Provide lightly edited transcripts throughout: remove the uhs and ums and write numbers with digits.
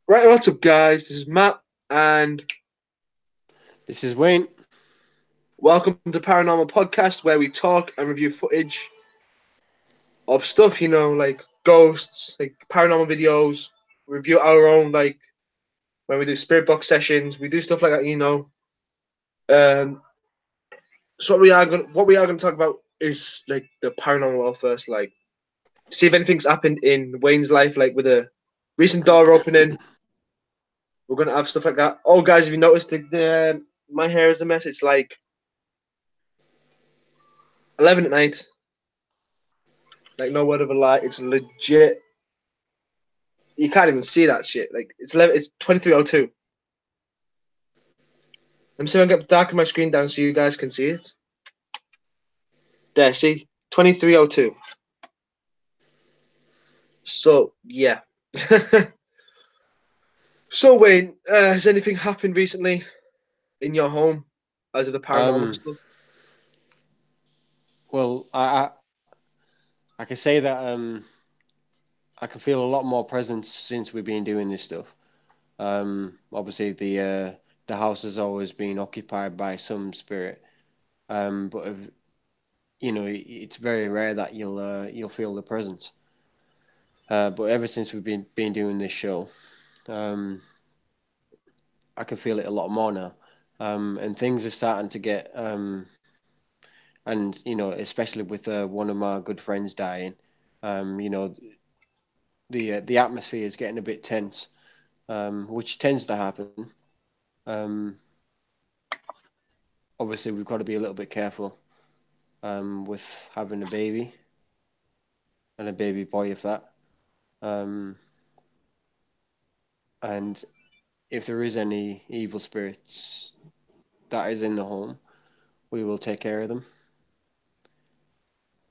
Right, what's up, guys? This is Matt, and This is Wayne. welcome to Paranormal Podcast, where we talk and review footage of stuff, like ghosts, like paranormal videos. Review our own, like when we do spirit box sessions, we do stuff like that. Um, so what we are gonna talk about is like the paranormal world first, like see if anything's happened in Wayne's life, like with a recent door opening. We're gonna have stuff like that. Oh, guys, if you noticed, my hair is a mess. It's like 11 at night. Like no word of a lie, it's legit. You can't even see that shit. Like it's 11, it's 23:02. I'm see if I can get darken my screen down so you guys can see it. There, see 23:02. So yeah. So Wayne, has anything happened recently in your home as of the paranormal Um, stuff? well, I can say that I can feel a lot more presence since we've been doing this stuff. Obviously the house has always been occupied by some spirit. But if, it's very rare that you'll feel the presence. But ever since we've been doing this show, um, I can feel it a lot more now. And things are starting to get and especially with one of my good friends dying, you know, the atmosphere is getting a bit tense, which tends to happen. Um, Obviously, we've got to be a little bit careful with having a baby and a baby boy, if that. Um, and if there is any evil spirits that is in the home, we will take care of them.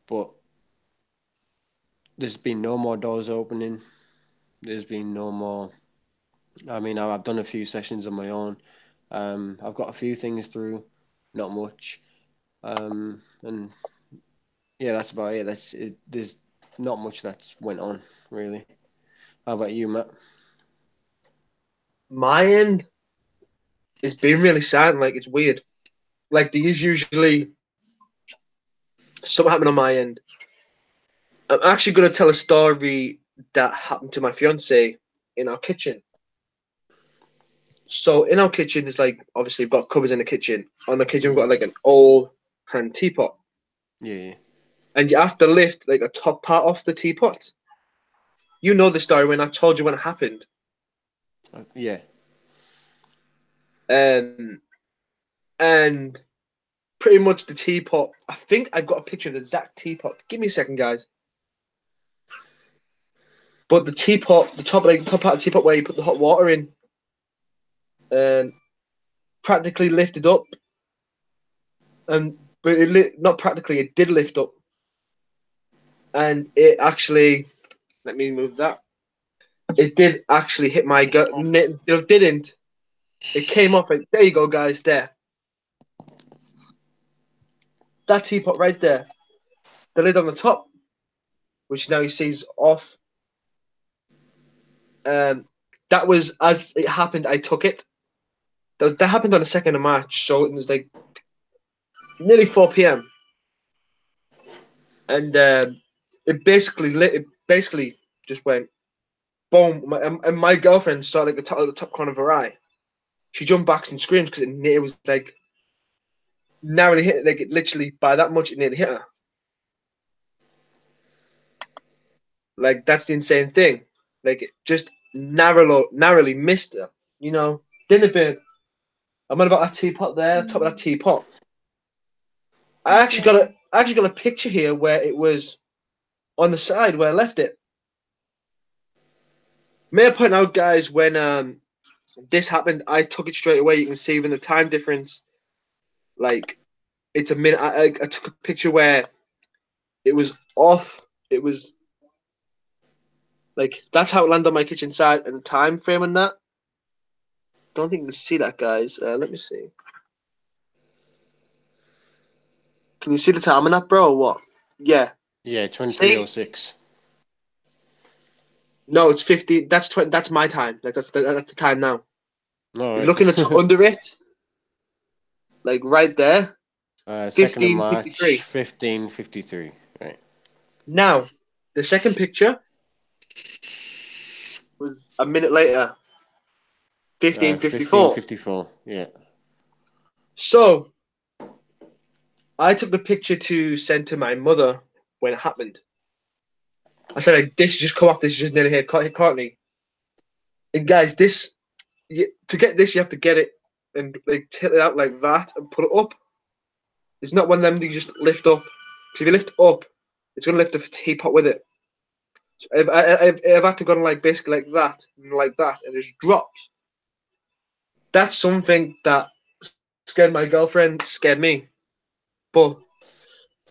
But there's been no more doors opening. There's been no more. I mean, I've done a few sessions on my own. I've got a few things through, not much. And yeah, that's about it. That's it. There's not much that's went on really. How about you, Matt? My end is being really sad. Like it's weird. Like there is usually something happening on my end. I'm actually gonna tell a story that happened to my fiance in our kitchen. So in our kitchen is like obviously we've got cupboards in the kitchen. On the kitchen we've got Mm. like an old hand teapot. Yeah, And you have to lift like a top part off the teapot. You know the story when I told you when it happened. yeah. Um and pretty much the teapot. I think I've got a picture of the exact teapot. Give me a second, guys. But the teapot, the top like the top part of the teapot where you put the hot water in, um, practically lifted up, and but not practically, it did lift up, and it actually. Let me move that. It did actually hit my gut. It didn't. It came off it. There you go, guys. There, that teapot right there. The lid on the top, which now he sees off. Um, that was as it happened. I took it. That happened on the 2nd of March, so it was like nearly 4 p.m. and it basically lit. It basically just went boom. And my girlfriend saw like the top corner of her eye. She jumped back and screamed because it was like narrowly hit. Like it literally by that much, it nearly hit her. Like that's the insane thing. Like it just narrowly missed her. Didn't it? I'm on about that teapot there, top of that teapot. I actually got a picture here where it was on the side where I left it. May I point out, guys, when this happened, I took it straight away. You can see even the time difference. Like it's a minute. I took a picture where it was off. It was like that's how it landed on my kitchen side and the time frame on that. Don't think you can see that, guys. Let me see. Can you see the time on that, bro? Or what? Yeah. yeah. See? 2306. No, it's 15. That's 20. That's my time. Like that's the time now. All You're right. looking at under it, like right there. 2nd of 15:53. March, 15:53. Right. Now, the second picture was a minute later, 15:54. 15:54. Yeah. So I took the picture to send to my mother when it happened. I said, like, "This just come off. This just nearly hit Courtney." And guys, to get this, you have to get it and like tilt it out like that and put it up. It's not one of them that you just lift up. Because if you lift up, it's gonna lift the teapot with it. So I've had to go like basically like that, and it's dropped. That's something that scared my girlfriend, scared me. But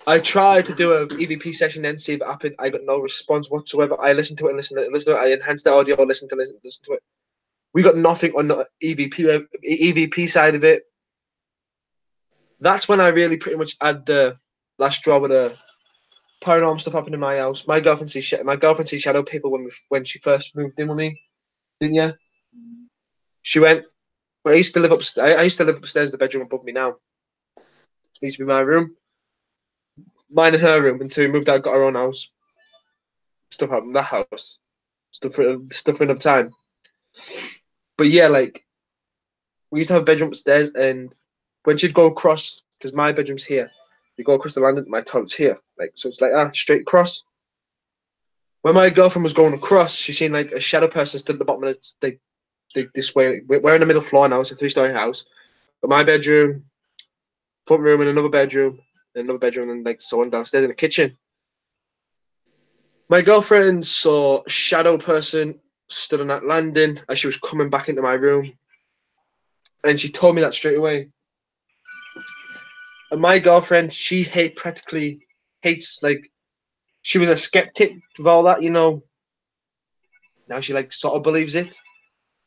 I tried to do a EVP session then see if it happened. I got no response whatsoever. I listened to it and listened to it. I enhanced the audio, listen to it. We got nothing on the EVP side of it. That's when I really pretty much had the last straw with the paranormal stuff happened in my house. My girlfriend sees shadow people when she first moved in with me, didn't you? She went. Well, I used to live upstairs, in the bedroom above me now. It used to be my room, mine and her room. Until we moved out, got our own house. Stuff happened in that house. Stuff for another time. But yeah, like we used to have a bedroom upstairs, and when she'd go across, because my bedroom's here, you go across the landing, my toilet's here. Like so, it's like straight across. When my girlfriend was going across, she seen like a shadow person stood at the bottom of this way. We're in the middle floor now. It's a three-story house. But my bedroom, front room, and another bedroom, and like so on downstairs in the kitchen. My girlfriend saw a shadow person stood on that landing as she was coming back into my room, and she told me that straight away. And my girlfriend, she practically hates like she was a skeptic of all that, you know. Now she like sort of believes it,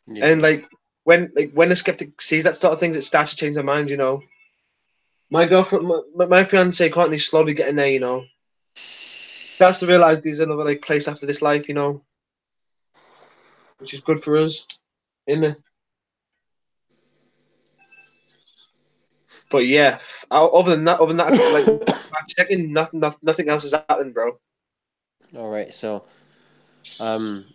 Yeah. and like when a skeptic sees that sort of things, it starts to change their mind, you know. My girlfriend, my fiance, Courtney's slowly getting there, you know. Starts to realize there's another like place after this life, you know, which is good for us, isn't it? But yeah, like checking, nothing else has happened, bro. All right. So, um,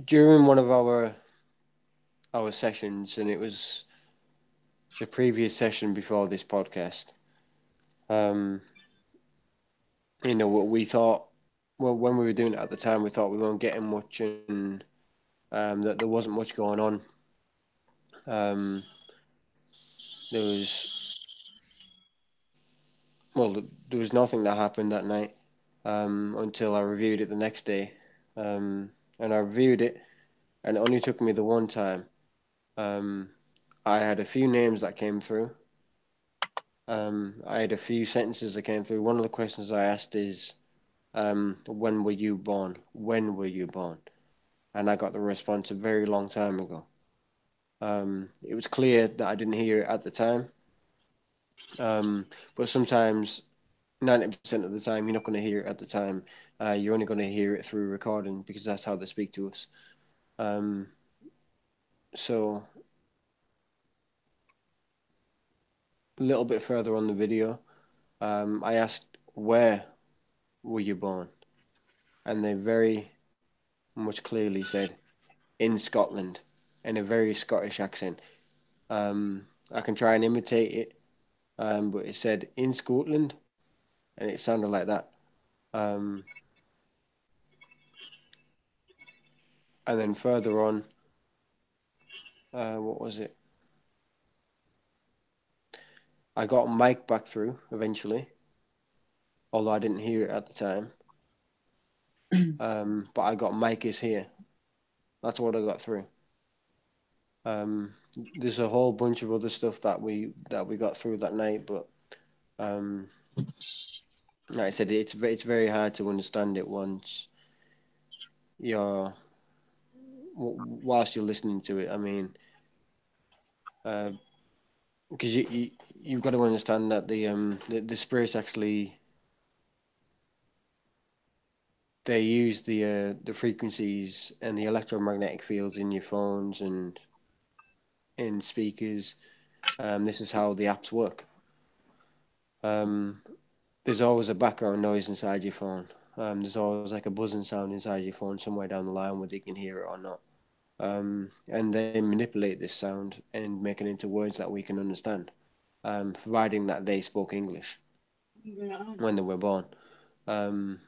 during one of our sessions, and it was the previous session before this podcast. Um, what we thought. Well, when we were doing it at the time, we thought we weren't getting much, and that there wasn't much going on. Um, there was there was nothing that happened that night until I reviewed it the next day, and I reviewed it, and it only took me the one time. Um, I had a few names that came through. I had a few sentences that came through. One of the questions I asked is, "When were you born? When were you born?" And I got the response a very long time ago. It was clear that I didn't hear it at the time, but sometimes 90% of the time, you're not going to hear it at the time. You're only going to hear it through recording because that's how they speak to us. Um, so a little bit further on the video, I asked, "Where were you born?" And they very much clearly said, "In Scotland," in a very Scottish accent. I can try and imitate it, but it said, "In Scotland," and it sounded like that. Um, and then further on, what was it? I got Mike back through eventually, although I didn't hear it at the time. But I got Mike is here. That's what I got through. There's a whole bunch of other stuff that we got through that night, but um, like I said, it's very hard to understand it once you're whilst you're listening to it. I mean, uh, because you've got to understand that the spirits actually they use the frequencies and the electromagnetic fields in your phones and in speakers. This is how the apps work. Um, there's always a background noise inside your phone. There's always like a buzzing sound inside your phone somewhere down the line, whether you can hear it or not. And they manipulate this sound and make it into words that we can understand, providing that they spoke English when they were born. Um,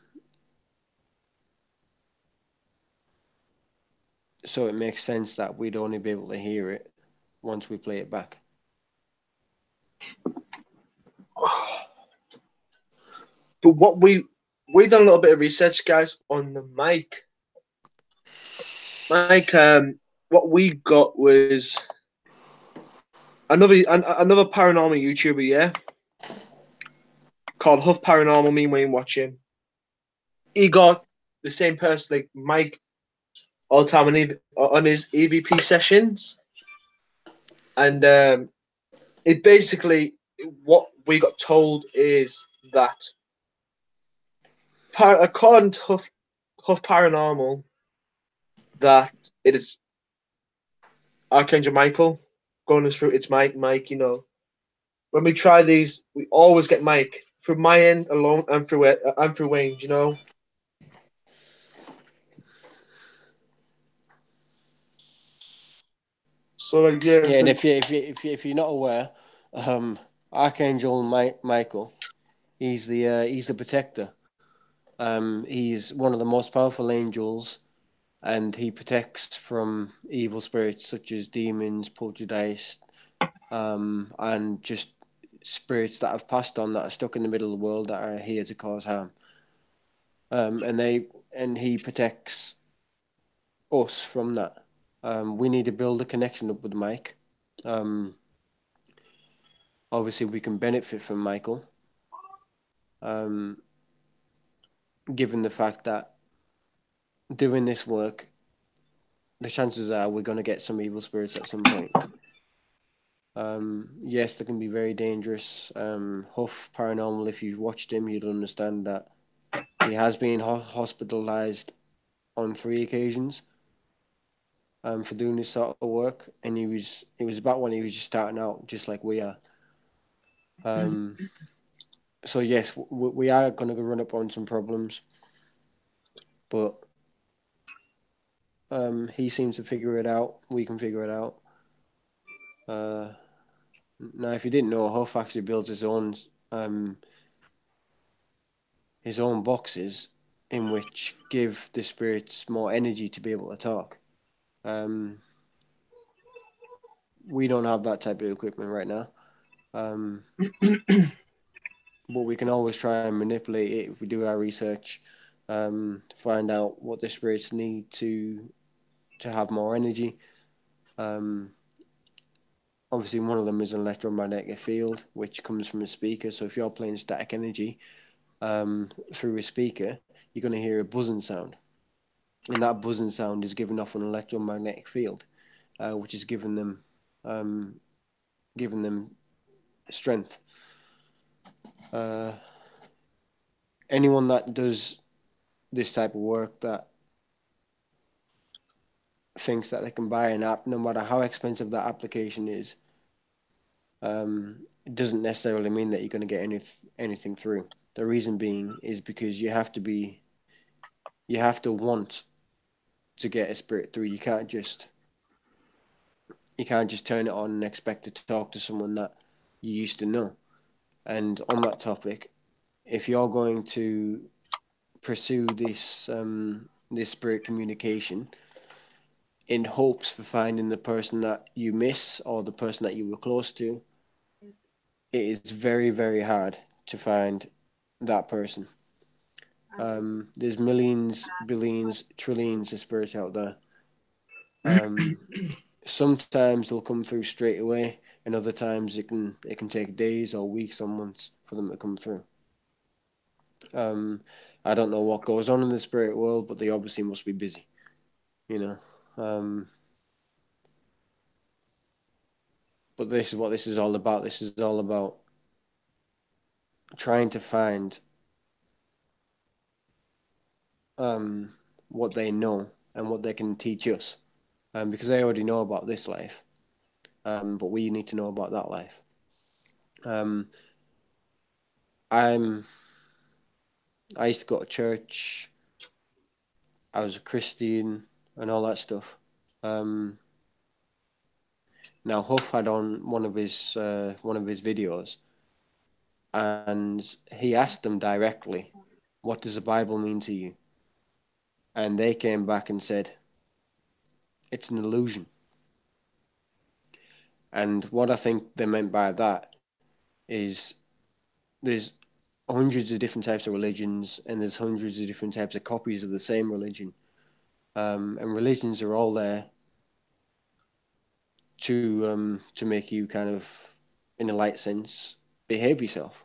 so it makes sense that we'd only be able to hear it once we play it back. But we done a little bit of research, guys, on the mic. Mike, what we got was another paranormal YouTuber, yeah, called Huff Paranormal. Me and Wayne watching. He got the same person like Mike all the time on his EVP sessions, and it basically what we got told is that according to Huff Paranormal, that it is Archangel Michael going us through. It's Mike. You know, when we try these, we always get Mike through my end alone and through Wayne. You know, so like yeah, Yeah, it's and like if you're not aware, um, Archangel Michael, he's the protector. He's one of the most powerful angels, and he protects from evil spirits such as demons, poltergeist, and just spirits that have passed on that are stuck in the middle of the world that are here to cause harm. And he protects us from that. We need to build a connection up with Mike. Um, Obviously, we can benefit from Michael, um, given the fact that doing this work, the chances are we're going to get some evil spirits at some point. Yes, they can be very dangerous. Huff Paranormal, if you've watched him, you'll understand that he has been hospitalized on 3 occasions for doing this sort of work, and it was about when he was just starting out, just like we are. Um, so yes, we are going to run up on some problems, but he seems to figure it out. We can figure it out. Uh, Now, if you didn't know, Huff actually builds um, his own boxes in which give the spirits more energy to be able to talk. Um, we don't have that type of equipment right now, um, but we can always try and manipulate it if we do our research, to find out what the spirits need to have more energy. Um, Obviously, one of them is an electromagnetic field, which comes from a speaker. So if you're playing static energy through a speaker, you're going to hear a buzzing sound, and that buzzing sound is given off an electromagnetic field, which is um, giving them strength. Uh, Anyone that does this type of work that thinks that they can buy an app, no matter how expensive that application is, it doesn't necessarily mean that you're going to get anything through. The reason being is because you have to want to get a spirit through. You can't just turn it on and expect to talk to someone that you used to know. And on that topic, if you're going to pursue this spirit communication in hopes for finding the person that you miss or the person that you were close to, it is very, very hard to find that person. There's millions, billions, trillions of spirits out there. Um, Sometimes they'll come through straight away, and other times it can take days or weeks or months for them to come through. Um, I don't know what goes on in the spirit world, but they obviously must be busy, you know. Um, but this is what this is all about. This is all about trying to find um, what they know and what they can teach us, because they already know about this life, but we need to know about that life. Um, I'm I used to go to church. I was a Christian and all that stuff. Um, Now Huff had on one of his videos, and he asked them directly, "What does the Bible mean to you?" And they came back and said, "It's an illusion." And what I think they meant by that is there's hundreds of different types of religions, and there's hundreds of different types of copies of the same religion. And religions are all there to make you kind of, in a light sense, behave yourself.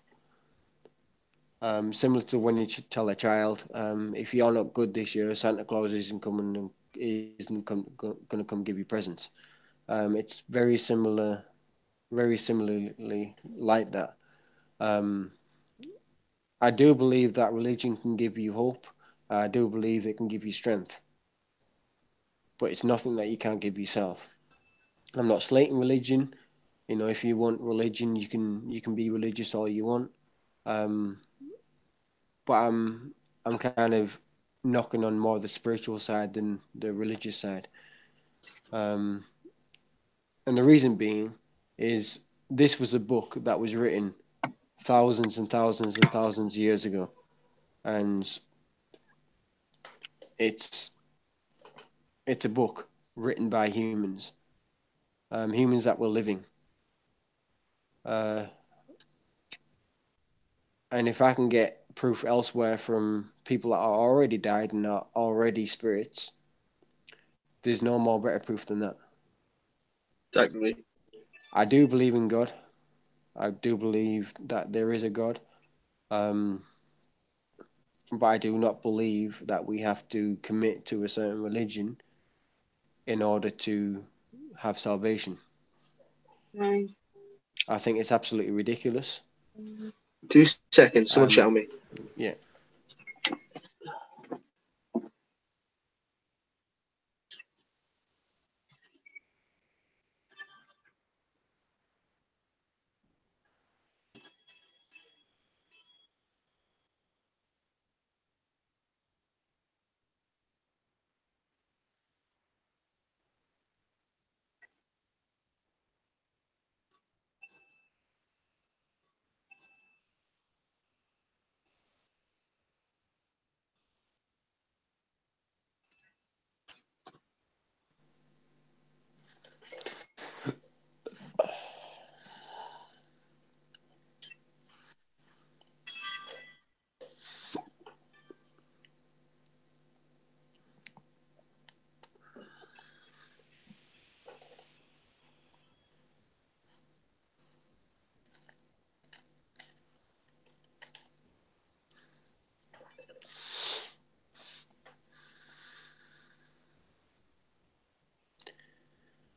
Similar to when you tell a child, if you're not good this year, Santa Claus isn't coming and going to come give you presents. It's very similarly like that. Um, I do believe that religion can give you hope. I do believe it can give you strength, but it's nothing that you can't give yourself. I'm not slating religion. You know, if you want religion, you can be religious all you want. Um, but I'm kind of knocking on more the spiritual side than the religious side. Um, and the reason being is this was a book that was written thousands and thousands and thousands of years ago, and it's it's a book written by humans, humans that were living. Uh, and if I can get proof elsewhere from people that are already died and are already spirits, there's no more better proof than that. Exactly. I do believe in God. I do believe that there is a God. Um, but I do not believe that we have to commit to a certain religion in order to have salvation. I think it's absolutely ridiculous. 2 seconds. Someone Um, shout me. yeah,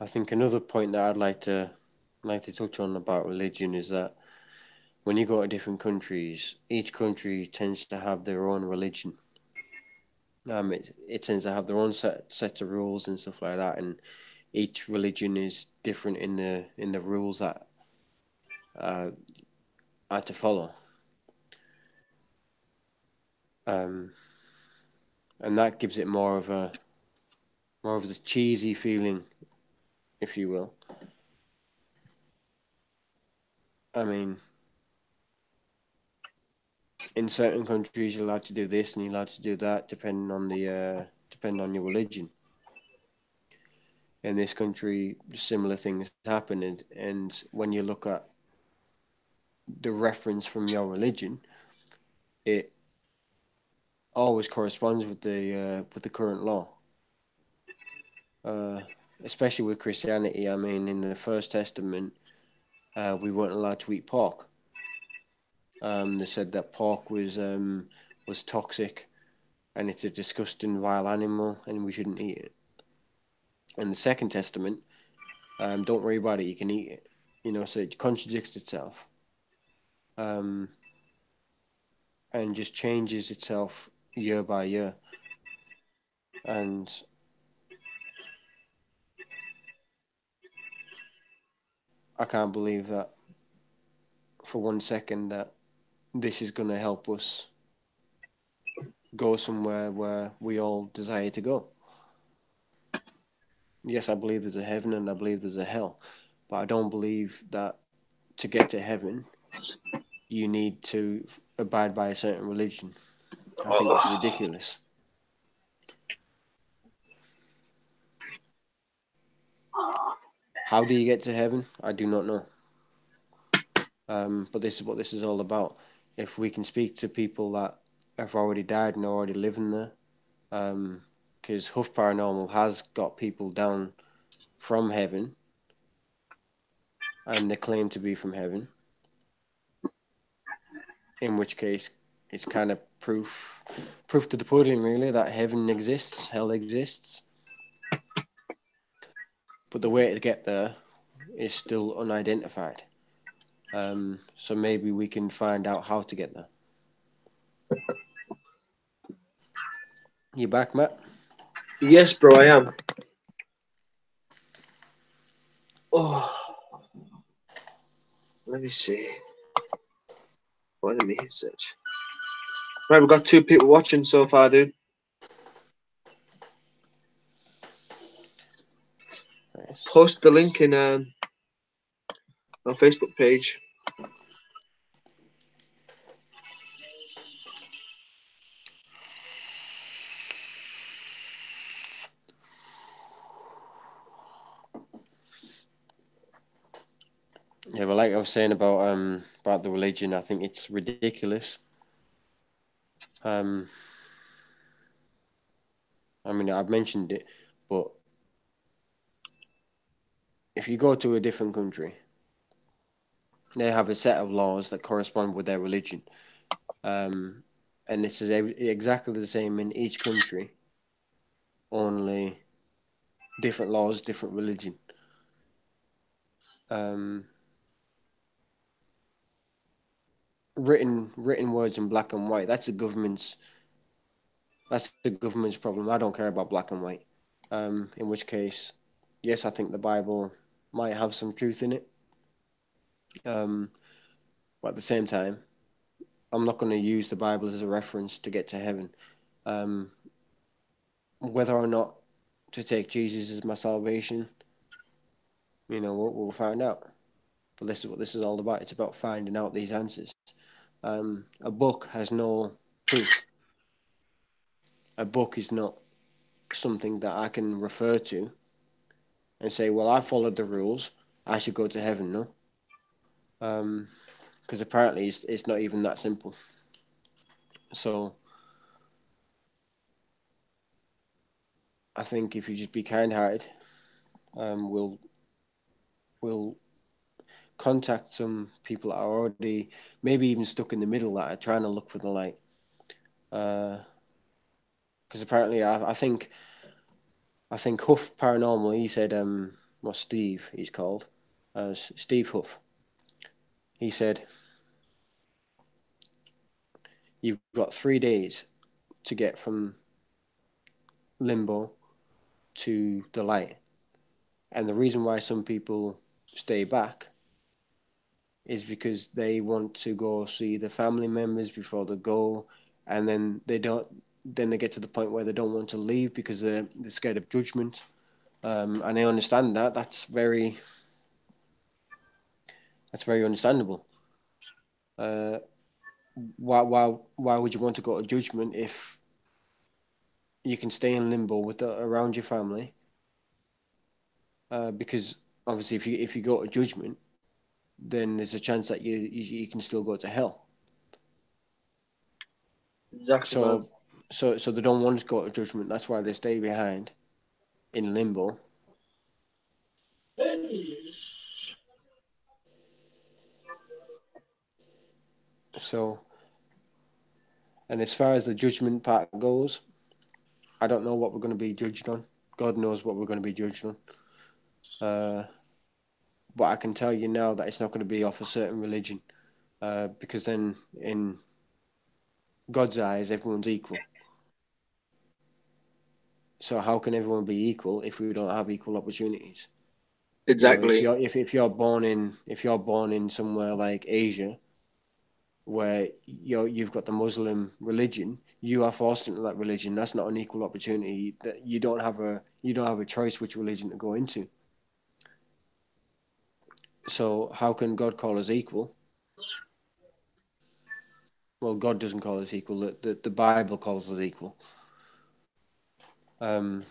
I think another point that I'd like to touch on about religion is that when you go to different countries, each country tends to have their own religion. It tends to have their own set of rules and stuff like that, and each religion is different in the rules that uh, are to follow. Um, and that gives it more of this cheesy feeling, if you will. I mean, in certain countries, you're allowed to do this and you're allowed to do that, depending on your religion. In this country, similar things happen, and when you look at the reference from your religion, it always corresponds with the current law. Uh, Especially with Christianity. I mean, in the First Testament, we weren't allowed to eat pork. They said that pork was toxic and it's a disgusting, vile animal, and we shouldn't eat it. In the Second Testament, don't worry about it, you can eat it. You know, so it contradicts itself, um, and just changes itself year by year. And I can't believe that for 1 second that this is going to help us go somewhere where we all desire to go. Yes, I believe there's a heaven and I believe there's a hell, but I don't believe that to get to heaven you need to abide by a certain religion. I think it's Oh, ridiculous. How do you get to heaven? I do not know. But this is what this is all about. If we can speak to people that have already died and are already living there, because Huff Paranormal has got people down from heaven, and they claim to be from heaven. In which case, it's kind of proof to the pudding, really, that heaven exists, hell exists. But the way to get there is still unidentified. So maybe we can find out how to get there. You back, Matt? yes, bro, I am. Oh, let me see. What did me hit search? Right, we've got 2 people watching so far, dude. Nice. Post the link in our Facebook page. Yeah, but like I was saying about the religion, I think it's ridiculous. Um, I mean, I've mentioned it, but if you go to a different country, they have a set of laws that correspond with their religion, um, and it's exactly the same in each country, only different laws, different religion. Um, written words in black and white. That's the government's problem. I don't care about black and white. In which case, yes, I think the Bible might have some truth in it. Um, but at the same time, I'm not going to use the Bible as a reference to get to heaven. Um, whether or not to take Jesus as my salvation, we'll find out. But this is what this is all about. It's about finding out these answers. A book has no proof. A book is not something that I can refer to and say, well, I followed the rules. I should go to heaven. No, because apparently it's not even that simple. So I think if you just be kind-hearted, we'll contact some people that are already maybe even stuck in the middle that are trying to look for the light. Because apparently, I think Huff Paranormal. He said, well, Steve, he's called, Steve Huff. He said, you've got 3 days to get from limbo to the light, and the reason why some people stay back is because they want to go see the family members before they go, and then they don't. Then they get to the point where they don't want to leave because they're scared of judgment. And I understand that. That's very understandable. Uh, why would you want to go to judgment if you can stay in limbo around your family? Because obviously, if you go to judgment, then there's a chance that you can still go to hell. Exactly, man. So so they don't want to go to judgment. That's why they stay behind in limbo. So, and as far as the judgment part goes, I don't know what we're going to be judged on. God knows what we're going to be judged on. Uh, but I can tell you now that it's not going to be off a certain religion, because then in God's eyes, everyone's equal. So how can everyone be equal if we don't have equal opportunities? You know, Exactly. if you're born in somewhere like Asia, where you've got the Muslim religion, you are forced into that religion. That's not an equal opportunity. That you don't have a choice which religion to go into. So how can God call us equal? Well, God doesn't call us equal. The Bible calls us equal. Um,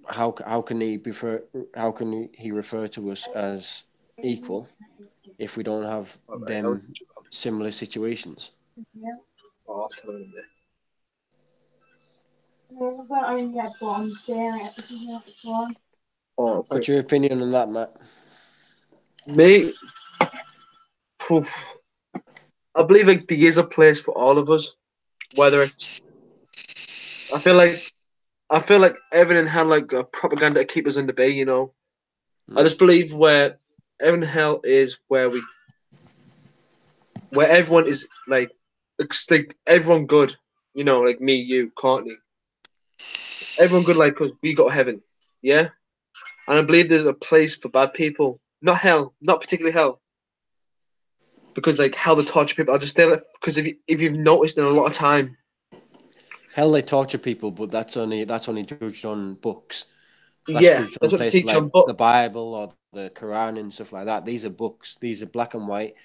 how can he prefer? How can he refer to us as equal if we don't have All right. them similar situations? Oh, tell him there. Oh, okay. What's your opinion on that, Matt? Me, poof. I believe like there is a place for all of us. Whether it's, I feel like, everything had like a propaganda to keep us in the bay. You know, I Mm. just believe where heaven and hell is where everyone is like everyone good. You know, like me, you, Courtney, everyone good. Like us, we got heaven. Yeah, and I believe there's a place for bad people. Not hell, not particularly hell, because like hell to torture people. I just feel it because if you've noticed in a lot of time, Hell, they torture people, but that's only judged on books. That's yeah, judged on that's what they places teach like on. But the Bible or the Quran and stuff like that. These are books. These are black and white.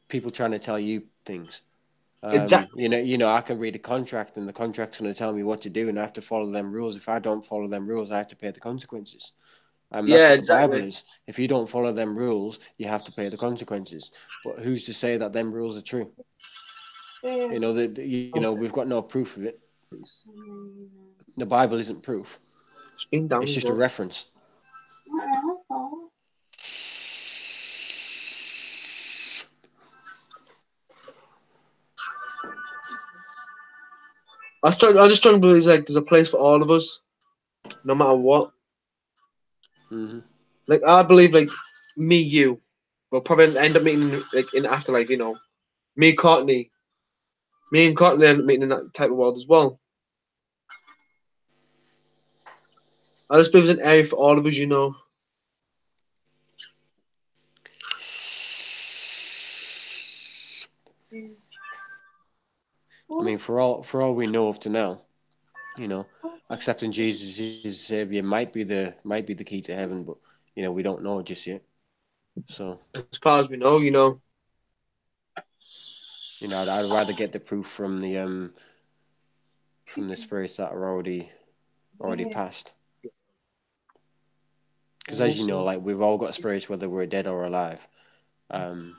People trying to tell you things. exactly, I can read a contract, and the contract's going to tell me what to do, and I have to follow them rules. If I don't follow them rules, I have to pay the consequences. That's yeah, what the Bible exactly. is. If you don't follow them rules, you have to pay the consequences. But who's to say that them rules are true? We've got no proof of it. It's The Bible isn't proof. been down It's as just a well. reference. I just trying to believe like there's a place for all of us, no matter what. Hmm. Like I believe like me, you, will probably end up meeting like in afterlife. You know, me, Courtney, me and Courtney end up meeting in that type of world as well. I just believe there's an area for all of us. You know. I mean, for all we know up to now, you know, accepting Jesus as Savior might be the key to heaven, but we don't know just yet. So As far as we know, you know. I'd rather get the proof from the spirits that are already passed. Because as you know, Also, like we've all got spirits whether we're dead or alive. Um,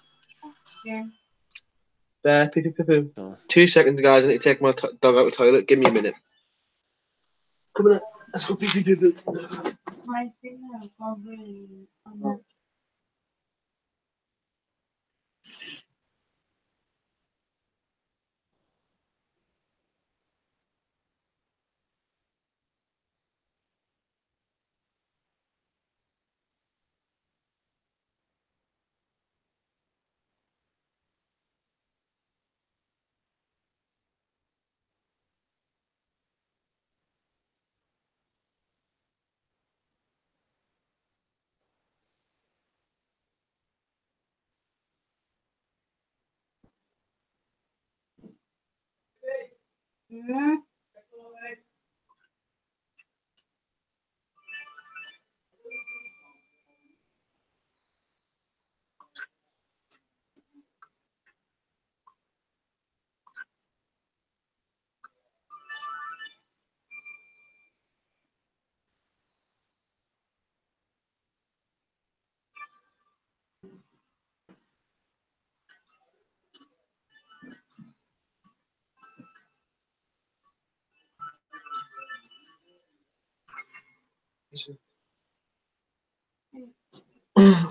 there, pee, pee, pee, pee. so 2 seconds, guys. I need to take my dog out of the toilet. Give me a minute. Come on, let's go pee, pee, pee, pee.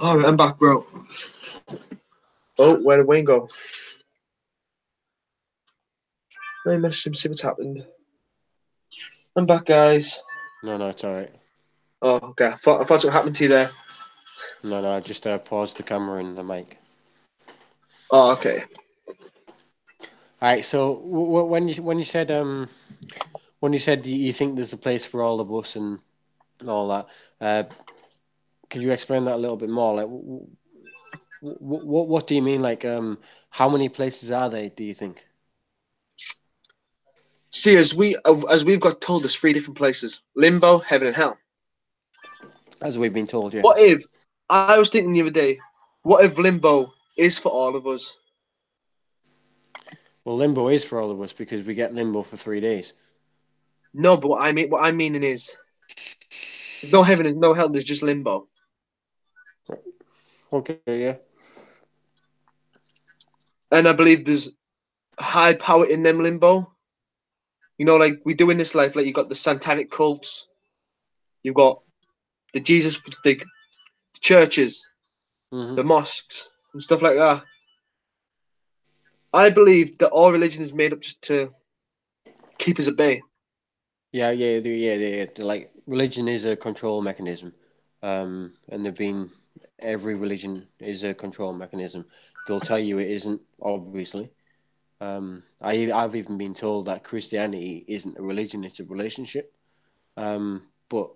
All right, I'm back, bro. Oh, where did Wayne go? Let me message him, see what's happened. I'm back, guys. no, it's all right. Oh, okay. I thought something happened to you there. No, I just paused the camera and the mic. Oh, okay. All right. So when you said when you said you think there's a place for all of us and all that, could you explain that a little bit more? Like, what do you mean? Like, how many places are there? Do you think? See, as we've got told, there's three different places: limbo, heaven, and hell. As we've been told, yeah. What if I was thinking the other day? What if limbo is for all of us? Well, limbo is for all of us because we get limbo for 3 days. No, but what I'm meaning is, there's no heaven and no hell. There's just limbo, Okay, yeah. and I believe there's high power in them limbo. You know, like we do in this life. Like you got the satanic cults, you've got the Jesus, the churches, Hmm. the mosques, and stuff like that. I believe that all religion is made up just to keep us at bay. Yeah, like religion is a control mechanism, and they've been every religion is a control mechanism. They'll tell you it isn't, obviously. I've even been told that Christianity isn't a religion; it's a relationship. But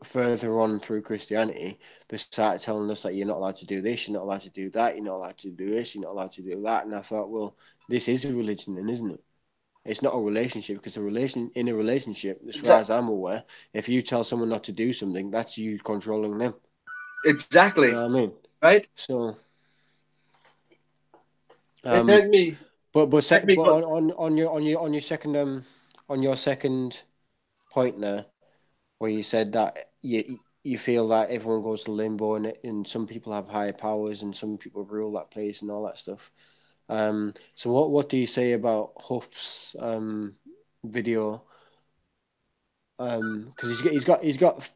further on through Christianity, they started telling us that you're not allowed to do this, you're not allowed to do that, you're not allowed to do this, you're not allowed to do that. And I thought, well, this is a religion, then, isn't it? It's not a relationship because in a relationship, as far as Exactly. I'm aware, if you tell someone not to do something, that's you controlling them. You Exactly. know what I mean? Right. So, It um, take me. Take me. but on your second point there, where you said that you feel that everyone goes to limbo and some people have higher powers and some people rule that place and all that stuff. So what do you say about Huff's video? Because he's got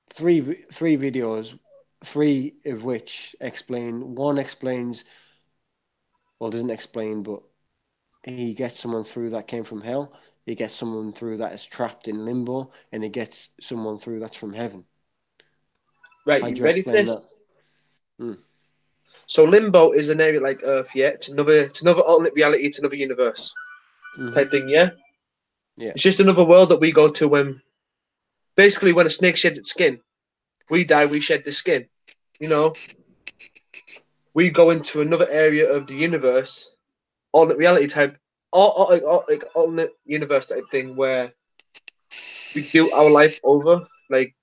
three videos, three of which explain. One explains, well, doesn't explain, but he gets someone through that came from hell. He gets someone through that is trapped in limbo, and he gets someone through that's from heaven. Right. How You do you ready for explain this? that? Mm. So limbo is an area like Earth. Yeah. It's another alternate reality. It's another universe Hmm. type thing. Yeah. Yeah. It's just another world that we go to when basically when a snake sheds its skin, we die. We shed the skin. You know, we go into another area of the universe, alternate reality type, like alternate universe type thing where we do our life over. Like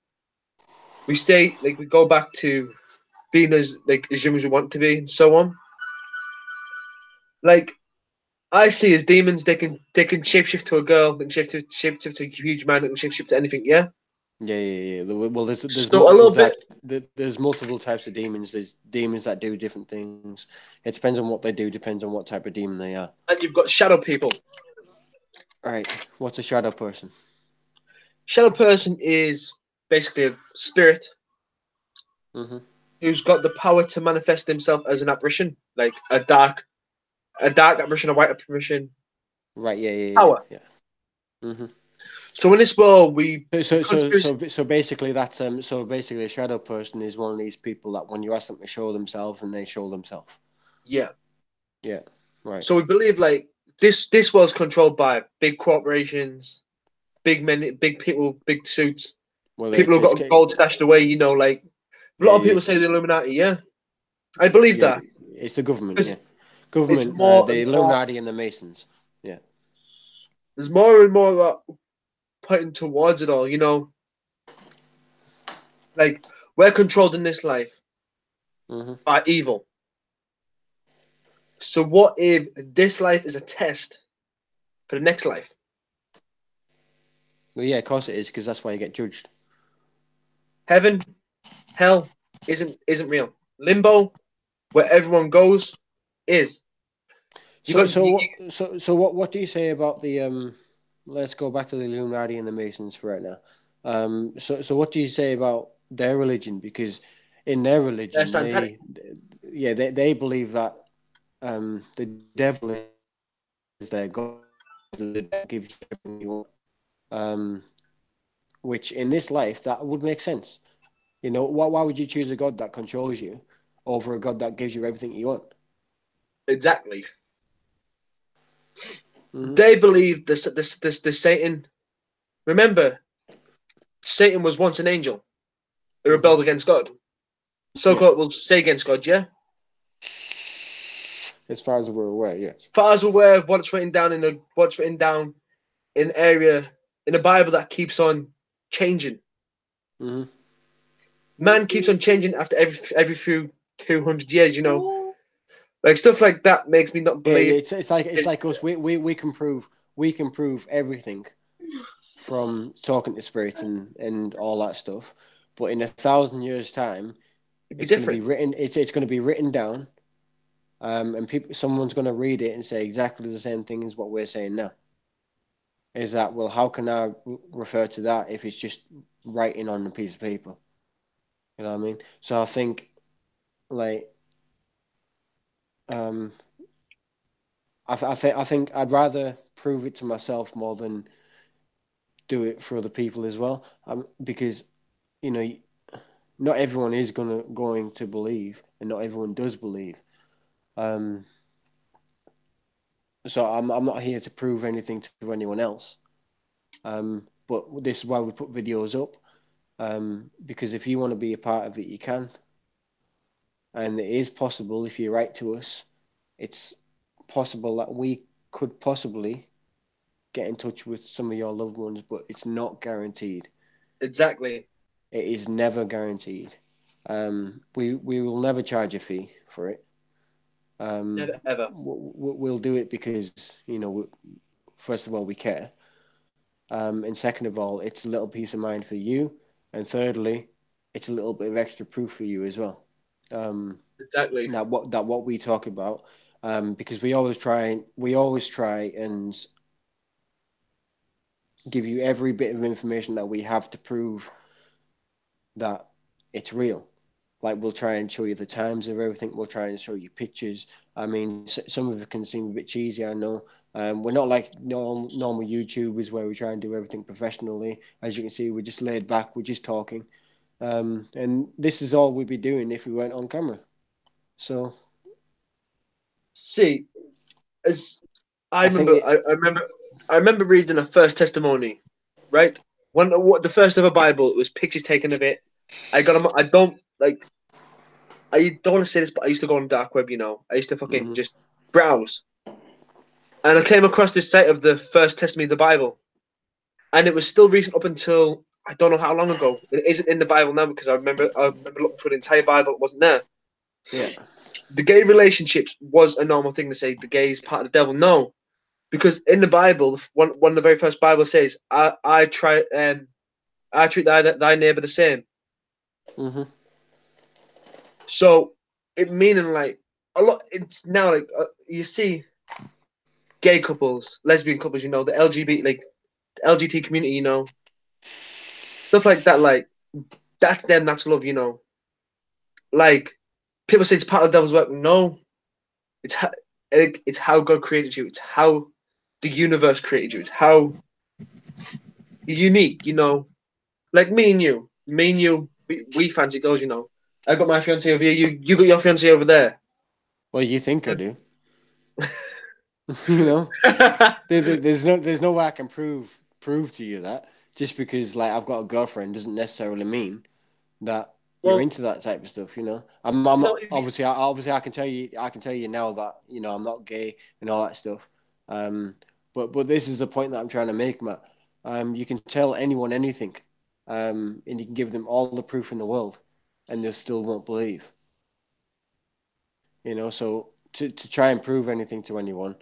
we stay, like we go back to being as young as we want to be, and so on. Like I see as demons, they can shapeshift to a girl, they can shapeshift to a huge man, they can shapeshift to anything. Yeah. Yeah. Well, there's So a multiple little bit, types. There's multiple types of demons. There's demons that do different things. It depends on what they do. Depends on what type of demon they are. and you've got shadow people. All right. What's a shadow person? Shadow person is basically a spirit Hmm. who's got the power to manifest himself as an apparition, like a dark apparition, a white apparition, Right. power. Yeah. Hmm. So in this world, we So, so, so, conspiracy. so, so basically, basically, a shadow person is one of these people that when you ask them to show themselves, and they show themselves. Yeah. Yeah. Right. So we believe like this world's controlled by big corporations, big men, big people, big suits, Well, people who've got gold stashed away. You know, like a lot of people say the it's Illuminati. Yeah, I believe yeah, that it's the government. Yeah, because it's government, more the and more. Illuminati and the Masons. Yeah. There's more and more that putting towards it all. You know, like we're controlled in this life Hmm. by evil. So what if this life is a test for the next life? Well, yeah, of course it is because that's why you get judged. Heaven, hell isn't real. Limbo, where everyone goes, is. You So, got so you, what? What do you say about the? Let's go back to the Illuminati and the Masons for right now. So what do you say about their religion? Because in their religion, satanic. they believe that the devil is their god. The devil gives you everything you want. Um, which in this life that would make sense. You know, why would you choose a god that controls you over a god that gives you everything you want? Exactly. Hmm. They believe this Satan. remember, Satan was once an angel. He Mm-hmm. rebelled against God. Yeah. So-called will say against God, yeah? As far as we're aware, yes. Far as we're aware of what's written down in area in the Bible that keeps on changing. Mm-hmm. Man keeps on changing after every few 200 years, you know. Like stuff like that makes me not Yeah, believe. it's like us. We can prove everything from talking to spirits and all that stuff. But in 1,000 years' time, It'd be it's going to be different. written. It's going to be written down, and someone's going to read it and say exactly the same thing as what we're saying now. Is that, well? How can I refer to that if it's just writing on a piece of paper? You know what I mean? So I think, like, um, I think I'd rather prove it to myself more than do it for other people as well. Because you know, not everyone is going to believe, and not everyone does believe. Um, so I'm not here to prove anything to anyone else. But this is why we put videos up. Because if you want to be a part of it, you can, and it is possible if you write to us. It's possible that we could possibly get in touch with some of your loved ones, but it's not guaranteed. Exactly. It is never guaranteed. We will never charge a fee for it. Never ever. We'll do it because first of all we care, and second of all it's a little peace of mind for you, and thirdly, it's a little bit of extra proof for you as well. Um, Exactly. that what we talk about, because we always try and give you every bit of information that we have to prove that it's real. Like, we'll try and show you the times of everything. We'll try and show you pictures. I mean, some of it can seem a bit cheesy, I know. We're not like normal YouTubers where we try and do everything professionally. As you can see, we're just laid back. We're just talking. And this is all we'd be doing if we weren't on camera. So See, as I I think remember, it. I remember reading a first testimony, right? When what the first ever Bible, it was pictures taken of it. I got them. I don't like. I don't want to say this, but I used to go on dark web. You know, I used to fucking Mhm. just browse, and I came across this site of the first testimony of the Bible, and it was still recent up until I don't know how long ago. It isn't in the Bible now because I remember looking for the entire Bible. It wasn't there. Yeah. The gay relationships was a normal thing to say. The gay is part of the devil. No, because in the Bible, one of the very first Bible says, I treat thy neighbor the same." Mhm. So it meaning like a lot. It's now like you see gay couples, lesbian couples. You know the LGBT like the LGBT community. You know stuff like that. Like that's them. That's love. You know, like people say it's part of the devil's work. No, it's how, it's how God created you. It's how the universe created you. It's how you're unique. You know, like me and you, we fancy girls. You know, I got my fiance over here. You got your fiance over there. Well, you think I do? you know, there's no way I can prove to you that just because like I've got a girlfriend doesn't necessarily mean that you're Well, into that type of stuff. I'm no, not obviously I can tell you now that I'm not gay and all that stuff. Um, but this is the point that I'm trying to make, Matt. You can tell anyone anything, and you can give them all the proof in the world, and they still won't believe. So to try and prove anything to anyone,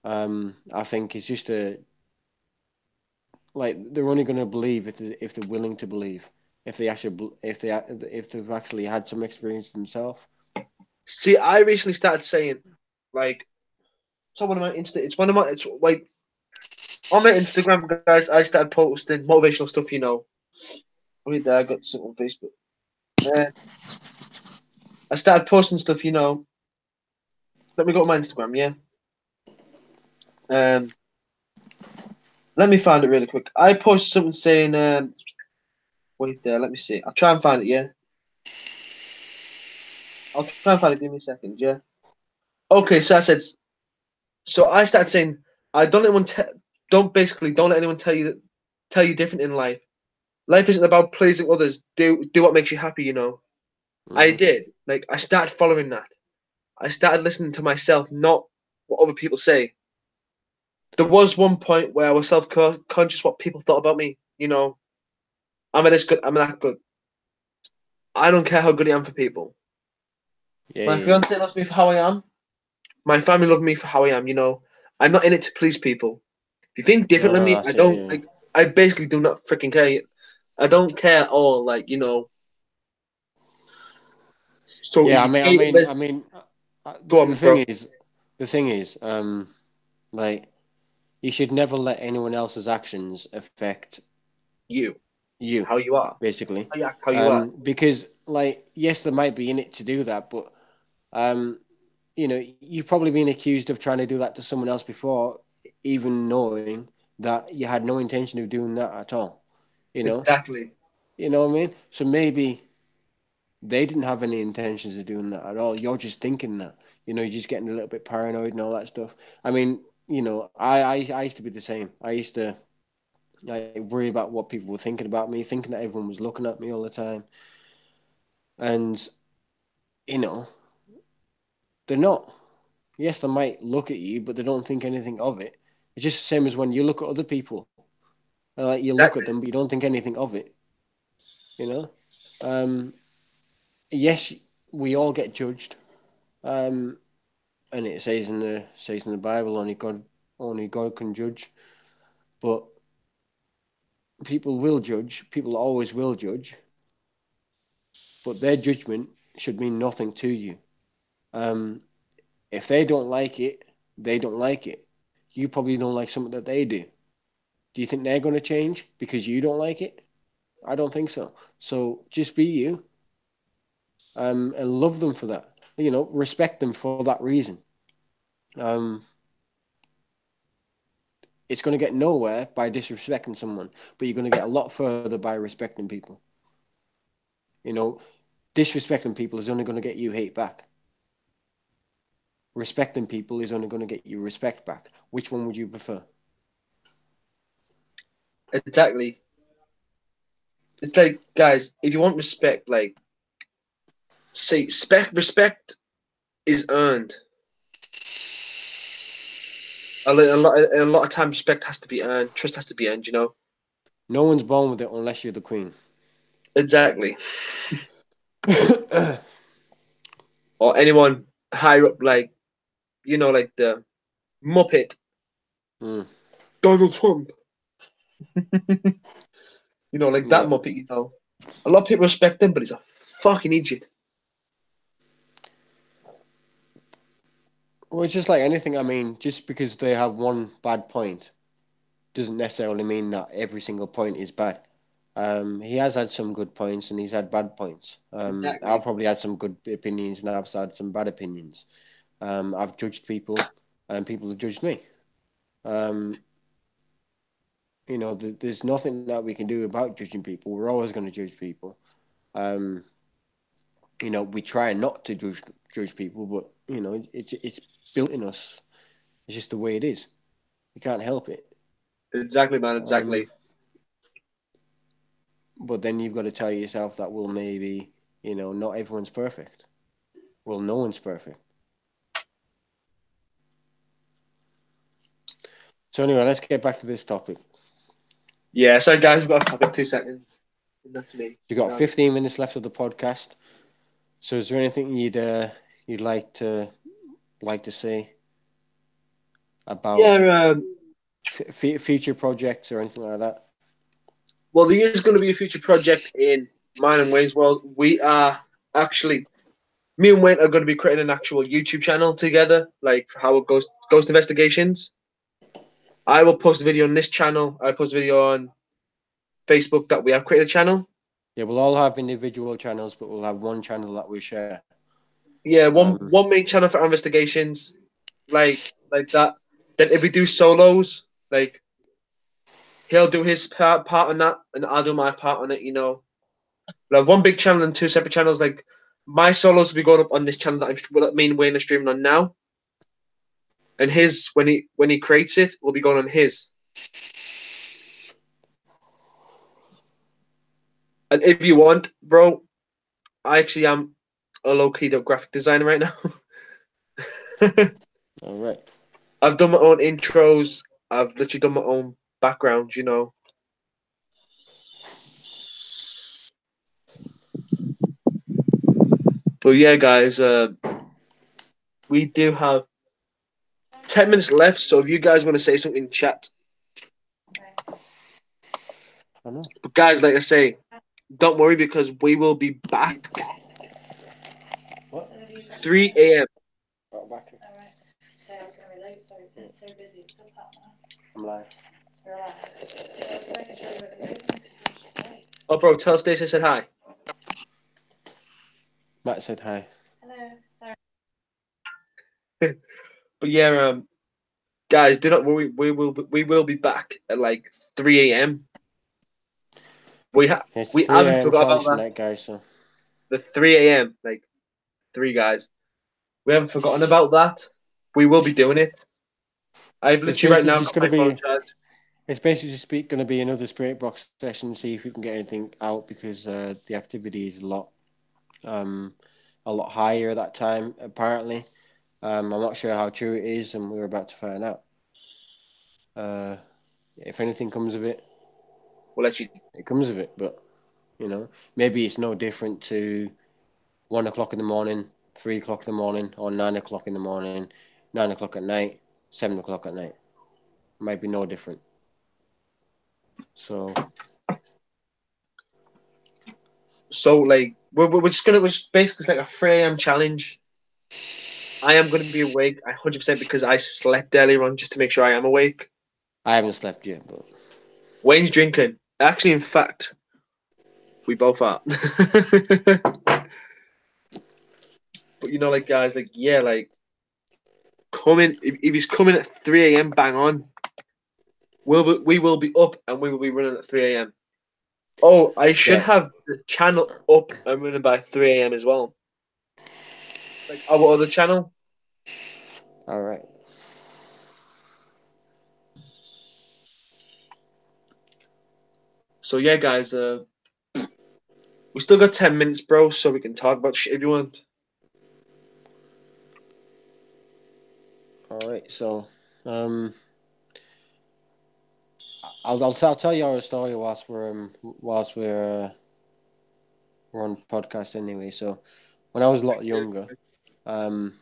I think it's just like they're only going to believe if they're willing to believe. If they actually if they've actually had some experience themselves. see, I recently started saying like so one of my insta it's one of my it's like on my Instagram guys I started posting motivational stuff, you know. Wait there, I got something on Facebook. Uh, I started posting stuff, you know. Let me go to my Instagram, yeah. Um let me find it really quick. I posted something saying wait there, let me see. I'll try and find it, yeah. I'll try and find it, give me a second, yeah. Okay, so I said so I started saying I don't let anyone don't let anyone tell you different in life. Life isn't about pleasing others. Do what makes you happy. I Hmm. did. Like I started following that. I started listening to myself, not what other people say. There was one point where I was self-conscious what people thought about me. I'm this good. I'm that good. I don't care how good I am for people. Yeah, My yeah, fiance loves me for how I am. My family love me for how I am. I'm not in it to please people. If you think no, differently than no, me, I that's it. don't. Yeah, I basically do not freaking care. I don't care at all. So if yeah. you hate, go the on, thing bro. is, like you should never let anyone else's actions affect You, you, how you are, basically. how you act, how you are. Because like yes, they might be in it to do that, but um, you've probably been accused of trying to do that to someone else before, even knowing that you had no intention of doing that at all. You know, Exactly. you know what I mean. So maybe they didn't have any intentions of doing that at all. You're just thinking that. You're just getting a little bit paranoid and all that stuff. I mean, I used to be the same. I used to worry about what people were thinking about me, thinking that everyone was looking at me all the time. And, you know, they're not. Yes, they might look at you, but they don't think anything of it. It's just the same as when you look at other people. Like you look at Exactly. them, but you don't think anything of it. You know. Um, yes, we all get judged. Um, and it says in the Bible, only God can judge. But people will judge. People always will judge. But their judgment should mean nothing to you. Um, if they don't like it, they don't like it. You probably don't like something that they do. Do you think they're going to change because you don't like it? I don't think so. So just be you, and love them for that. Respect them for that reason. Um, it's going to get nowhere by disrespecting someone, but you're going to get a lot further by respecting people. You know, disrespecting people is only going to get you hate back. Respecting people is only going to get you respect back. Which one would you prefer? Exactly. It's like, guys, if you want respect, like, say, respect is earned. A lot of times, respect has to be earned. Trust has to be earned. No one's born with it unless you're the queen. Exactly. Or anyone higher up, like the Muppet Mm, Donald Trump. Like that yeah. Muppet. A lot of people respect him, but he's a fucking idiot. Well, it's just like anything. I mean, just because they have one bad point doesn't necessarily mean that every single point is bad. He has had some good points and he's had bad points. I've Exactly. probably had some good opinions and I've had some bad opinions. I've judged people and people have judged me. Um, there's nothing that we can do about judging people. We're always going to judge people. Um, we try not to judge people, but it's built in us. It's just the way it is. You can't help it. Exactly, man. Um, Exactly. but then you've got to tell yourself that well, maybe not everyone's perfect. Well, no one's perfect. So anyway, let's get back to this topic. Yeah. So, guys, we've got a topic. 2 seconds. And that's me. You've got Um, 15 minutes left of the podcast. So is there anything you'd like to say about yeah. future projects or anything like that? Well, there is going to be a future project in mine and Wayne's world. We are actually, me and Wayne are going to be creating an actual YouTube channel together, like for how it goes, ghost investigations. I will post a video on this channel. I post a video on Facebook that we have created a channel. Yeah, we'll all have individual channels, but we'll have one channel that we share. Yeah, one Um, one main channel for our investigations, like that. Then if we do solos, like he'll do his part on that, and I'll do my part on it. Like one big channel and two separate channels. Like my solos will be going up on this channel that me and Wayne are streaming on now, and his when he creates it will be going on his. And if you want, bro, I actually am a low key graphic designer right now. All right. I've done my own intros. I've literally done my own backgrounds, you know. But yeah, guys, we do have 10 minutes left. So if you guys want to say something in chat, I know. but guys, like I say, don't worry because we will be back What? 3 a.m. Oh, back. I'm live. Oh, bro, tell Stacey I said hi. Matt said hi. But yeah, guys, do not worry. We will be back at like 3 a.m. We ha- It's we 3 haven't a.m. forgot challenge about that. tonight, guys. So The 3 a.m. like three guys. We haven't forgotten about that. We will be doing it. I've it's literally right basically now just got going to my phone be. charged. It's basically just going to be another spirit box session. See if we can get anything out because the activity is um, a lot higher at that time. Apparently, I'm not sure how true it is, and we're about to find out. Uh, if anything comes of it, We'll let you. it comes of it. But maybe it's no different to 1 o'clock in the morning, 3 o'clock in the morning, or 9 o'clock in the morning, 9 o'clock at night, 7 o'clock at night. Might be no different. So So like we're just basically it's like a 3 a.m. challenge. I am going to be awake 100% because I slept earlier on just to make sure I am awake. I haven't slept yet, but Wayne's drinking. Actually, in fact, we both are. But you know, like guys, like yeah, like coming if he's coming at 3 a.m. bang on, we will be up and we will be running at 3 a.m. Oh, I should yeah. have the channel up and running by 3 a.m. as well. Like our other channel. All right. So yeah, guys, we still got 10 minutes, bro, so we can talk about shit if you want. All right. So, um, I'll tell you our story whilst we're on podcast anyway. So, when I was a lot younger,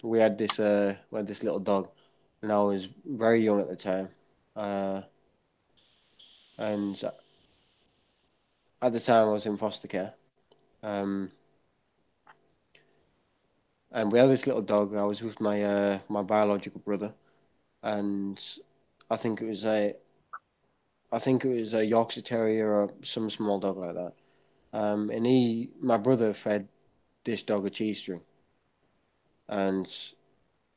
we had this little dog, and I was very young at the time, uh, and at the time I was in foster care, um, and we had this little dog. I was with my biological brother, and I think it was a I think it was a Yorkshire Terrier or some small dog like that. And my brother fed this dog a cheese string, and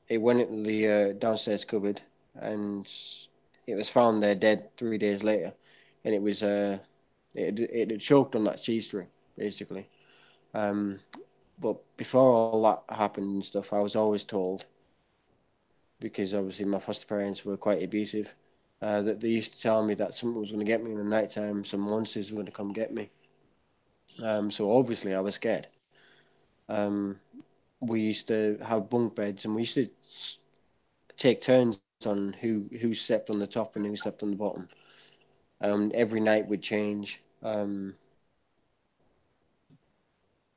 it went into the downstairs cupboard, and it was found there dead 3 days later, and it had choked on that cheese string basically. Um, but before all that happened and stuff, I was always told, because obviously my foster parents were quite abusive, that they used to tell me that something was going to get me in the night time, some monsters were going to come get me. So obviously I was scared. Um, we used to have bunk beds, and we used to take turns on who slept on the top and who slept on the bottom. Every night would change.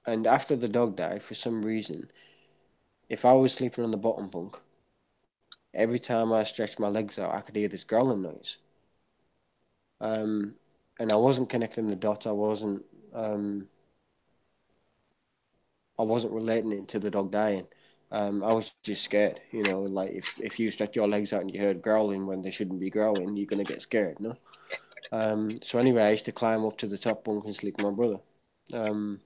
And after the dog died, for some reason, if I was sleeping on the bottom bunk, every time I stretched my legs out, I could hear this growling noise. Um, and I wasn't connecting the dots. Um, I wasn't relating it to the dog dying. I was just scared, like if you stretch your legs out and you heard growling when they shouldn't be growling, you're gonna get scared, no? So anyway, I used to climb up to the top bunk and sleep with my brother. Um,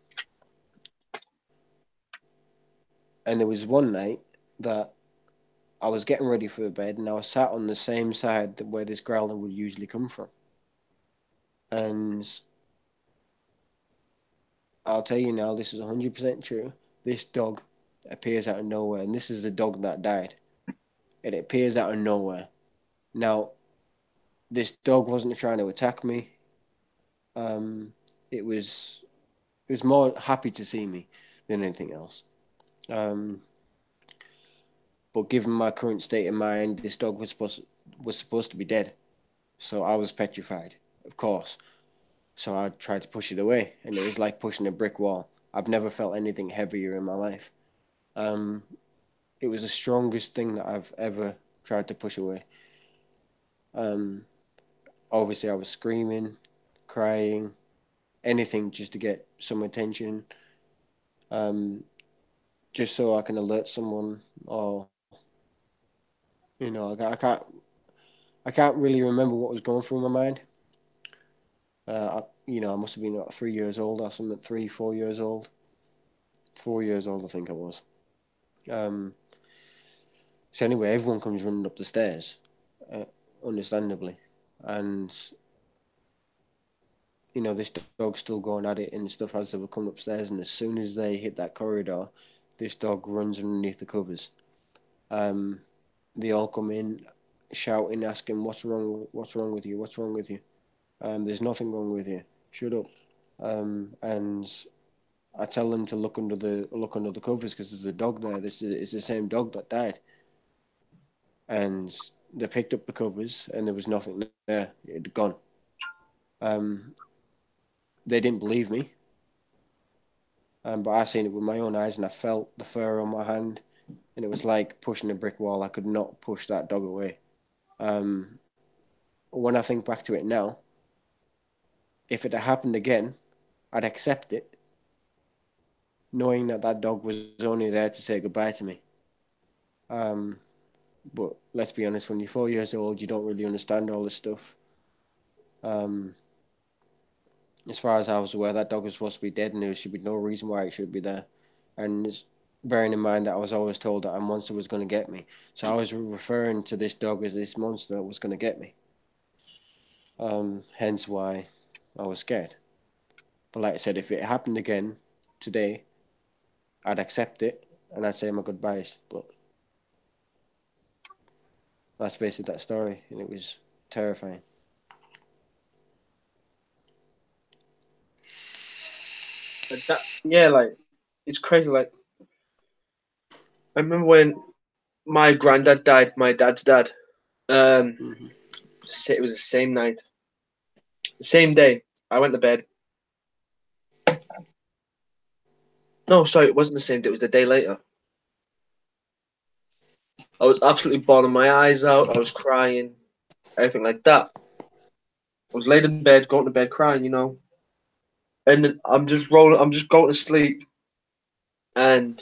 and there was one night that I was getting ready for bed, and I was sat on the same side that where this growling would usually come from. And I'll tell you now, this is 100% true. This dog appears out of nowhere, and this is the dog that died. It appears out of nowhere. Now, this dog wasn't trying to attack me. Um, it was. was more happy to see me than anything else. Um, but given my current state of mind, this dog was supposed to be dead, so I was petrified, of course. So I tried to push it away, and it was like pushing a brick wall. I've never felt anything heavier in my life. Um, it was the strongest thing that I've ever tried to push away. Um, obviously, I was screaming, crying, anything just to get some attention, um, just so I can alert someone, or I can't really remember what was going through my mind. I must have been about 3 years old or something, 3, 4 years old, 4 years old, I think I was. Um, so anyway, everyone comes running up the stairs, uh, understandably, and this dog's still going at it and stuff as they were coming upstairs. And as soon as they hit that corridor, this dog runs underneath the covers. Um, they all come in, shouting, asking, "What's wrong? What's wrong with you? What's wrong with you?" There's nothing wrong with you. Shut up. And I tell them to look under the covers because there's a dog there. It's the same dog that died. And they picked up the covers and there was nothing there. It had gone. Um, they didn't believe me, but I seen it with my own eyes and I felt the fur on my hand, and it was like pushing a brick wall. I could not push that dog away. Um, when I think back to it now, if it had happened again, I'd accept it, knowing that that dog was only there to say goodbye to me. Um, but let's be honest, when you're 4 years old, you don't really understand all this stuff. Um, as far as I was aware, that dog was supposed to be dead, and there should be no reason why it should be there. And bearing in mind that I was always told that a monster was going to get me, so I was referring to this dog as this monster that was going to get me. Hence why I was scared. But like I said, if it happened again today, I'd accept it and I'd say my goodbyes. But that's basically that story, and it was terrifying. Like that, yeah, like it's crazy. Like I remember when my granddad died, my dad's dad. Um, Mm-hmm. it was the same night, the same day. I went to bed. No, sorry, it wasn't the same day. It was the day later. I was absolutely bawling my eyes out. I was crying, everything like that. I was laid in bed, going to bed, crying, and I'm just rolling. I'm just going to sleep, and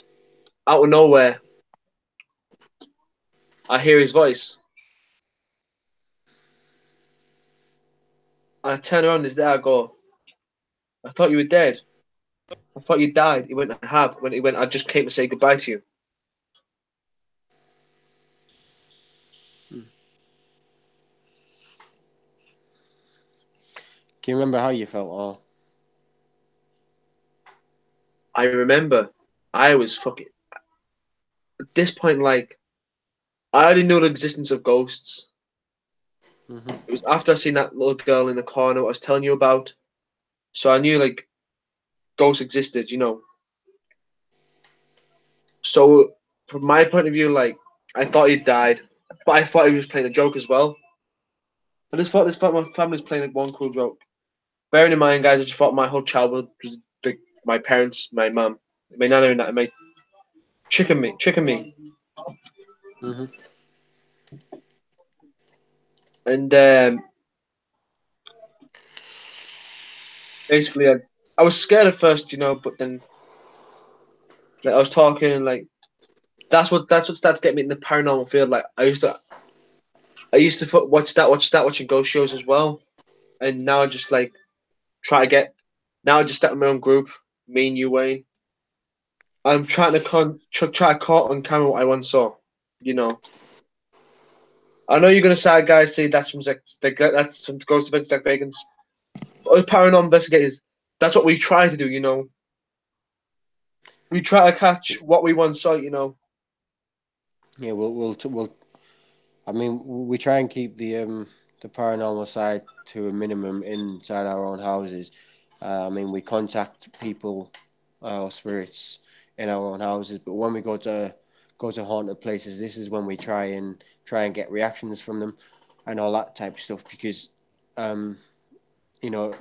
out of nowhere, I hear his voice. And I turn around, he's there. I go, I thought you were dead. I thought you died. He went, I have. When he went, I just came to say goodbye to you. Mm. Can you remember how you felt? Or I remember I was fucking, at this point, like, I already knew the existence of ghosts. mm-hmm. It was after I seen that little girl in the corner, what I was telling you about. So I knew, like, ghosts existed. So, from my point of view, like, I thought he died, but I thought he was playing a joke as well. I just thought my family was playing like one cool joke. Bearing in mind, guys, I just thought my whole childhood was like my parents, my mum, my nana, and that, my tricking me, Mm-hmm. and basically, I was scared at first, but then like, I was talking and like that's what started to get me in the paranormal field. Like I used to watching ghost shows as well, and now I just like try to get. Now I just start my own group, me and you, Wayne. I'm trying to try to caught on camera what I once saw. You know, I know you're gonna say, guys, say that's from that's from Ghost Adventures Zach Bacon's. But as paranormal investigators, that's what we try to do. We try to catch what we once saw. Yeah, we'll. I mean, we try and keep the paranormal side to a minimum inside our own houses. I mean, we contact people or spirits in our own houses, but when we go to haunted places, this is when we try and get reactions from them and all that type of stuff because, um, you know,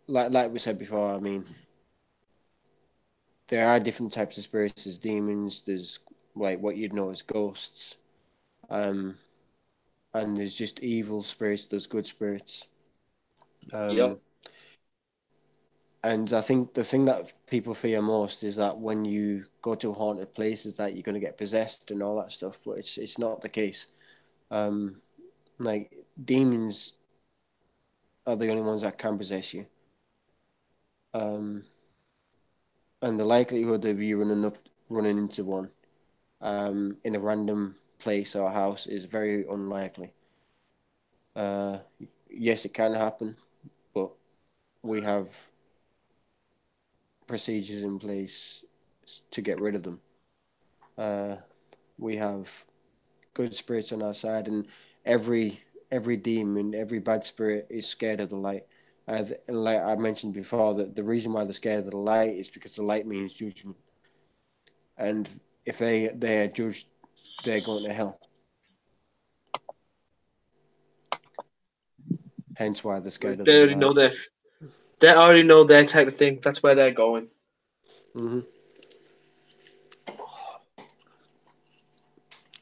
like we said before, I mean, there are different types of spirits. There's demons. There's like what you'd know as ghosts. Um, and there's just evil spirits. There's good spirits. Yep. Um, and I think the thing that people fear most is that when you go to a haunted place, is that you're going to get possessed and all that stuff. But it's not the case. Um, like demons are the only ones that can possess you. Um, and the likelihood of you running into one in a random place or house is very unlikely. Uh, yes, it can happen, but we have procedures in place to get rid of them. Uh, we have good spirits on our side, and every demon, every bad spirit is scared of the light. And like I mentioned before, that the reason why they're scared of the light is because the light means judgment, and if they are judged, they're going to hell. Hence why they're scared Like of they the already light. know their, they already know their type of thing. That's where they're going. Hmm.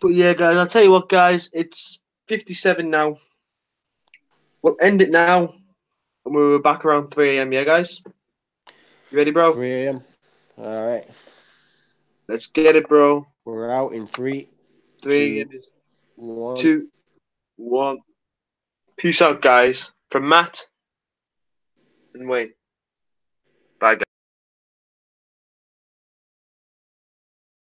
But yeah, guys, I'll tell you what, guys, it's 57 now. We'll end it now, and we're back around 3 a.m. Yeah, guys, you ready, bro? 3 a.m. All right, Let's get it, bro. we're out in three, 3 two, a.m. 1. 2, 1. Peace out, guys. From Matt and Wayne.